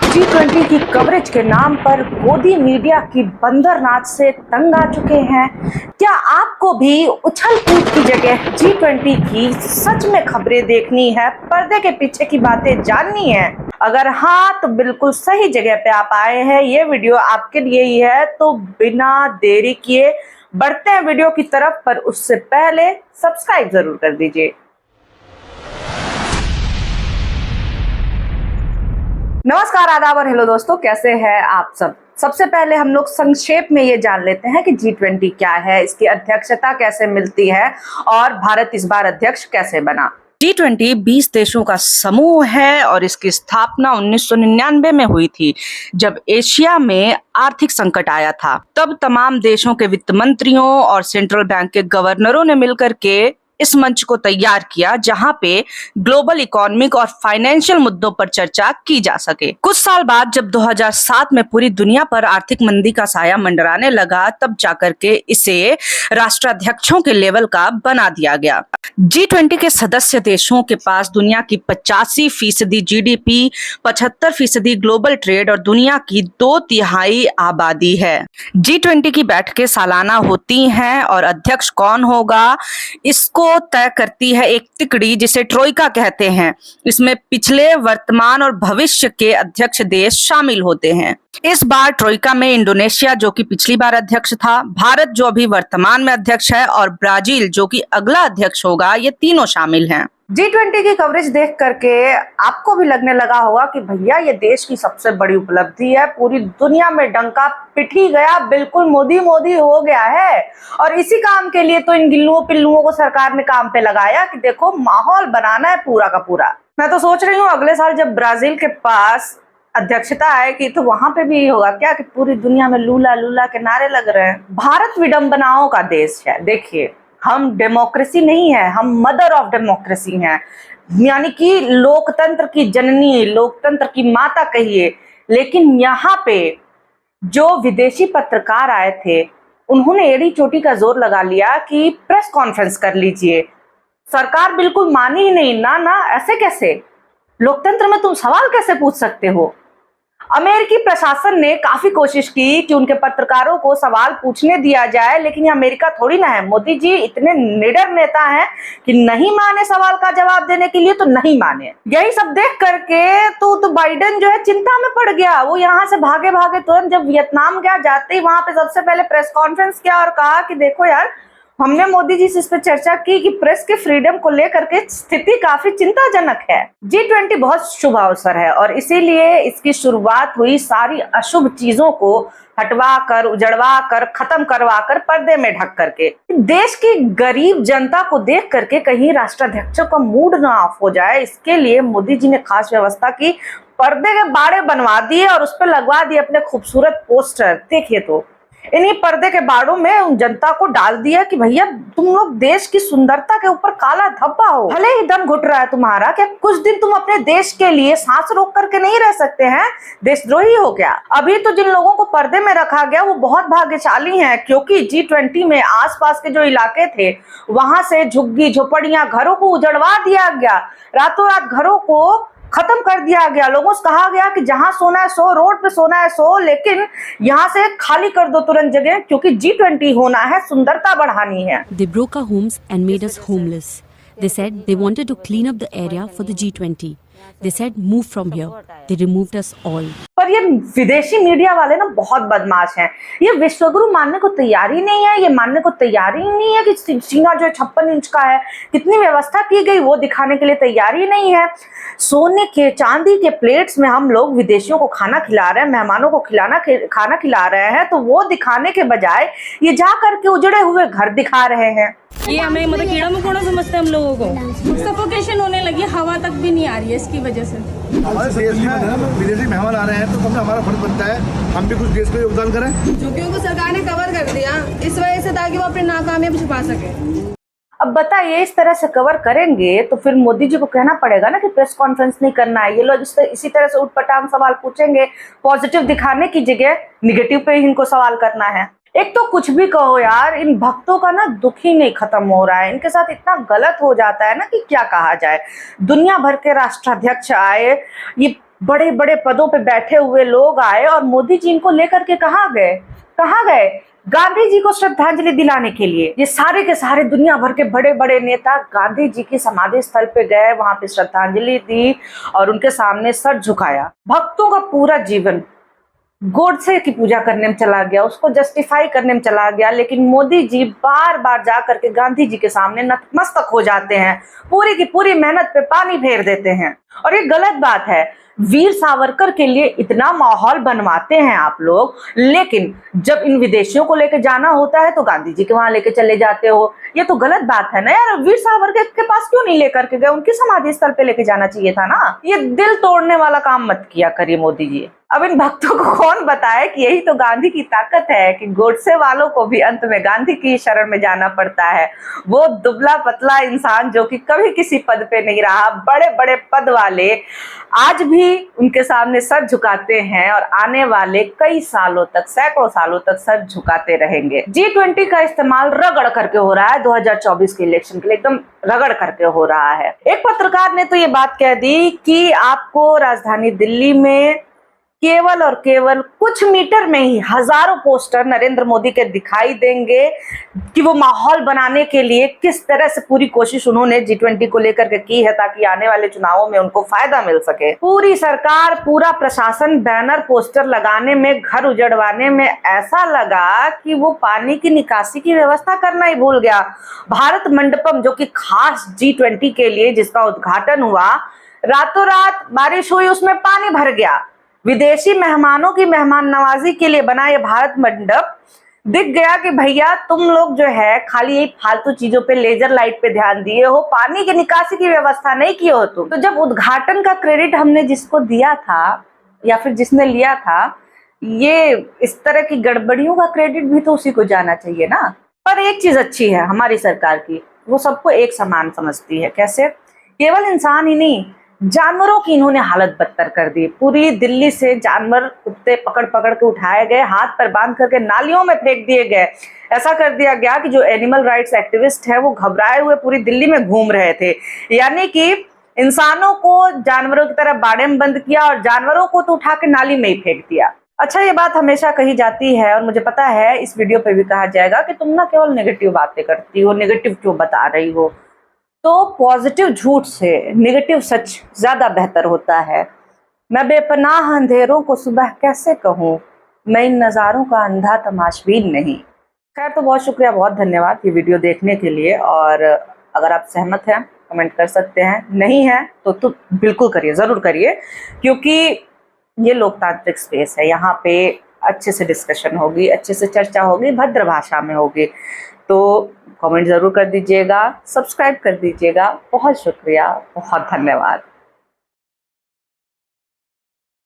G20 की coverage के नाम पर मोदी मीडिया की बंदर नाच से तंग आ चुके हैं। क्या आपको भी उछल कूद की जगह G20 की सच में खबरें देखनी है, पर्दे के पीछे की बातें जाननी है? अगर हाँ, तो बिल्कुल सही जगह पे आप आए हैं। ये वीडियो आपके लिए ही है, तो बिना देरी किए बढ़ते हैं वीडियो की तरफ, पर उससे पहले सब्सक्राइब जरूर कर दीजिए। नमस्कार, आदाब और हेलो दोस्तों, कैसे हैं आप सब। सबसे पहले हम लोग संक्षेप में ये जान लेते हैं कि G20 क्या है, इसकी अध्यक्षता कैसे मिलती है और भारत इस बार अध्यक्ष कैसे बना। G20 20 देशों का समूह है और इसकी स्थापना 1999 में हुई थी, जब एशिया में आर्थिक संकट आया था। तब तमाम देशों के वित्त मंत्रियों और सेंट्रल बैंक के गवर्नरों ने मिलकर के इस मंच को तैयार किया, जहां पे ग्लोबल इकोनॉमिक और फाइनेंशियल मुद्दों पर चर्चा की जा सके। कुछ साल बाद जब 2007 में पूरी दुनिया पर आर्थिक मंदी का साया मंडराने लगा, तब जाकर के इसे राष्ट्राध्यक्षों के लेवल का बना दिया गया। G20 के सदस्य देशों के पास दुनिया की 85% GDP, 75% ग्लोबल ट्रेड और दुनिया की 2/3 आबादी है। G20 की बैठकें सालाना होती हैं और अध्यक्ष कौन होगा इसको तय करती है एक तिकड़ी, जिसे ट्रोइका कहते हैं। इसमें पिछले, वर्तमान और भविष्य के अध्यक्ष देश शामिल होते हैं। इस बार ट्रोइका में इंडोनेशिया, जो कि पिछली बार अध्यक्ष था, भारत जो अभी वर्तमान में अध्यक्ष है, और ब्राजील जो कि अगला अध्यक्ष होगा, ये तीनों शामिल हैं। G20 की कवरेज देख करके आपको भी लगने लगा होगा कि भैया ये देश की सबसे बड़ी उपलब्धि है, पूरी दुनिया में डंका पिट ही गया, बिल्कुल मोदी मोदी हो गया है। और इसी काम के लिए तो इन गिल्लुओं पिल्लुओं को सरकार ने काम पे लगाया कि देखो माहौल बनाना है पूरा का पूरा। मैं तो सोच रही हूँ अगले साल जब ब्राजील के पास अध्यक्षता आएगी तो वहां पे भी होगा क्या कि पूरी दुनिया में लूला लूला के नारे लग रहे हैं। भारत विडंबनाओं का देश है। देखिए, हम डेमोक्रेसी नहीं है, हम मदर ऑफ डेमोक्रेसी हैं, यानी कि लोकतंत्र की जननी, लोकतंत्र की माता कहिए। लेकिन यहाँ पे जो विदेशी पत्रकार आए थे, उन्होंने एड़ी चोटी का जोर लगा लिया कि प्रेस कॉन्फ्रेंस कर लीजिए। सरकार बिल्कुल मानी ही नहीं। ना ना, ऐसे कैसे, लोकतंत्र में तुम सवाल कैसे पूछ सकते हो। अमेरिकी प्रशासन ने काफी कोशिश की कि उनके पत्रकारों को सवाल पूछने दिया जाए, लेकिन ये अमेरिका थोड़ी ना है। मोदी जी इतने निडर नेता हैं कि नहीं माने सवाल का जवाब देने के लिए तो नहीं माने। यही सब देख करके तो बाइडेन जो है चिंता में पड़ गया। वो यहाँ से भागे भागे तुरंत जब वियतनाम गया, जाते ही वहां पे सबसे पहले प्रेस कॉन्फ्रेंस किया और कहा कि देखो यार, हमने मोदी जी से इस पर चर्चा की कि प्रेस के फ्रीडम को लेकर के स्थिति काफी चिंताजनक है। G20 बहुत शुभ अवसर है और इसीलिए इसकी शुरुआत हुई सारी अशुभ चीजों को हटवा कर, उजड़वा कर, खत्म करवा कर, पर्दे में ढक करके। देश की गरीब जनता को देख करके कहीं राष्ट्राध्यक्षों का मूड ना ऑफ हो जाए, इसके लिए मोदी जी ने खास व्यवस्था की। पर्दे के बाड़े बनवा दिए और उस पर लगवा दिए अपने खूबसूरत पोस्टर। देखिए, तो इन्हीं पर्दे के बाड़ों में उन जनता को डाल दिया कि भैया तुम लोग देश की सुंदरता के ऊपर काला धब्बा हो। भले ही दम घुट रहा है तुम्हारा, क्या कुछ दिन तुम अपने देश के लिए सांस रोक करके नहीं रह सकते हैं? देशद्रोही हो क्या? अभी तो जिन लोगों को पर्दे में रखा गया वो बहुत भाग्यशाली हैं, क्योंकि G20 में आसपास के जो इलाके थे वहां से झुग्गी झोपड़ियां, घरों को उजड़वा दिया गया, रातों रात घरों को खत्म कर दिया गया। लोगों से कहा गया कि जहां सोना है सो, रोड पे सोना है सो, लेकिन यहाँ से खाली कर दो तुरंत जगह, क्योंकि G20 होना है, सुंदरता बढ़ानी है। They broke our homes and made us homeless. They said they wanted to clean up the area for the G20. They said move from here. They removed us all. पर ये विदेशी मीडिया वाले ना बहुत बदमाश हैं। ये विश्वगुरु मानने को तैयार ही नहीं है। ये मानने को तैयार ही नहीं है कि सीना जो है 56 इंच का है, कितनी व्यवस्था की गई वो दिखाने के लिए तैयार ही नहीं है। सोने के, चांदी के प्लेट्स में हम लोग विदेशियों को खाना खिला रहे हैं, मेहमानों को खाना खिला रहे हैं, तो वो दिखाने के बजाय ये जा करके उजड़े हुए घर दिखा रहे हैं। ये हमें मतलब कीड़ा मकोड़ा समझते हैं हम लोगों को। सफोकेशन होने लगी, हवा तक भी नहीं आ रही है इसकी वजह से। हमारे देश में विदेशी मेहमान आ रहे हैं तो हमारा फर्ज बनता है हम भी कुछ देश को योगदान करें। झुग्गियों को सरकार ने कवर कर दिया इस वजह से, ताकि वो अपनी नाकामयाबी छुपा सके। अब बताइए, इस तरह से कवर करेंगे तो फिर मोदी जी को कहना पड़ेगा ना कि प्रेस कॉन्फ्रेंस नहीं करना है। ये लोग इसी तरह से उटपटांग सवाल पूछेंगे, पॉजिटिव दिखाने की जगह निगेटिव पे इनको सवाल करना है। एक तो कुछ भी कहो यार, इन भक्तों का ना दुख ही नहीं खत्म हो रहा है। इनके साथ इतना गलत हो जाता है ना कि क्या कहा जाए। दुनिया भर के राष्ट्राध्यक्ष आए, ये बड़े बड़े पदों पे बैठे हुए लोग आए और मोदी जी इनको लेकर के कहाँ गए? गांधी जी को श्रद्धांजलि दिलाने के लिए। ये सारे के सारे दुनिया भर के बड़े बड़े नेता गांधी जी की समाधि स्थल पे गए, वहां पे श्रद्धांजलि दी और उनके सामने सर झुकाया। भक्तों का पूरा जीवन गॉडसे की पूजा करने में चला गया, उसको जस्टिफाई करने में चला गया, लेकिन मोदी जी बार बार जा करके गांधी जी के सामने नतमस्तक हो जाते हैं, पूरी की पूरी मेहनत पे पानी फेर देते हैं। और ये गलत बात है। वीर सावरकर के लिए इतना माहौल बनवाते हैं आप लोग, लेकिन जब इन विदेशियों को लेके जाना होता है तो गांधी जी के वहां लेके चले जाते हो। ये तो गलत बात है ना यार। वीर सावरकर के पास क्यों नहीं लेकर के गए? उनकी समाधि स्थल पे लेके जाना चाहिए था ना। ये दिल तोड़ने वाला काम मत किया करिए मोदी जी। अब इन भक्तों को कौन बताए कि यही तो गांधी की ताकत है कि गोडसे वालों को भी अंत में गांधी की शरण में जाना पड़ता है। वो दुबला पतला इंसान जो कि कभी किसी पद पे नहीं रहा, बड़े बड़े पद वाले आज भी उनके सामने सर झुकाते हैं और आने वाले कई सालों तक, सैकड़ों सालों तक सर झुकाते रहेंगे। G20 का इस्तेमाल रगड़ करके हो रहा है 2024 के इलेक्शन के लिए, एकदम रगड़ करके हो रहा है। एक पत्रकार ने तो ये बात कह दी कि आपको राजधानी दिल्ली में केवल और केवल कुछ मीटर में ही हजारों पोस्टर नरेंद्र मोदी के दिखाई देंगे कि वो माहौल बनाने के लिए किस तरह से पूरी कोशिश उन्होंने G20 को लेकर के की है ताकि आने वाले चुनावों में उनको फायदा मिल सके। पूरी सरकार, पूरा प्रशासन बैनर पोस्टर लगाने में, घर उजड़वाने में ऐसा लगा कि वो पानी की निकासी की व्यवस्था करना ही भूल गया। भारत मंडपम जो कि खास G20 के लिए जिसका उद्घाटन हुआ, रातों रात बारिश हुई, उसमें पानी भर गया। विदेशी मेहमानों की मेहमान नवाजी के लिए बना ये भारत मंडप दिख गया कि भैया तुम लोग जो है खाली यही फालतू चीजों पे, लेजर लाइट पे ध्यान दिए हो, पानी की निकासी की व्यवस्था नहीं की हो तुम। तो जब उद्घाटन का क्रेडिट हमने जिसको दिया था या फिर जिसने लिया था, ये इस तरह की गड़बड़ियों का क्रेडिट भी तो उसी को जाना चाहिए ना। पर एक चीज अच्छी है हमारी सरकार की, वो सबको एक समान समझती है। कैसे? केवल इंसान ही नहीं, जानवरों की इन्होंने हालत बदतर कर दी। पूरी दिल्ली से जानवर, कुत्ते पकड़ पकड़ के उठाए गए, हाथ पर बांध करके नालियों में फेंक दिए गए। ऐसा कर दिया गया कि जो एनिमल राइट्स एक्टिविस्ट है वो घबराए हुए पूरी दिल्ली में घूम रहे थे। यानी कि इंसानों को जानवरों की तरह बाड़े में बंद किया और जानवरों को तो उठा के नाली में ही फेंक दिया। अच्छा, ये बात हमेशा कही जाती है और मुझे पता है इस वीडियो पे भी कहा जाएगा कि तुम ना केवल नेगेटिव बातें करती हो, नेगेटिव क्यों बता रही हो। तो पॉजिटिव झूठ से नेगेटिव सच ज्यादा बेहतर होता है। मैं बेपनाह अंधेरों को सुबह कैसे कहूँ, मैं इन नज़ारों का अंधा तमाशबीन नहीं। खैर, तो बहुत शुक्रिया, बहुत धन्यवाद ये वीडियो देखने के लिए। और अगर आप सहमत हैं कमेंट कर सकते हैं, नहीं है तो बिल्कुल करिए, ज़रूर करिए, क्योंकि ये लोकतांत्रिक स्पेस है। यहाँ पे अच्छे से डिस्कशन होगी, अच्छे से चर्चा होगी, भद्र भाषा में होगी। तो कमेंट ज़रूर कर दीजिएगा, सब्सक्राइब कर दीजिएगा। बहुत शुक्रिया, बहुत धन्यवाद।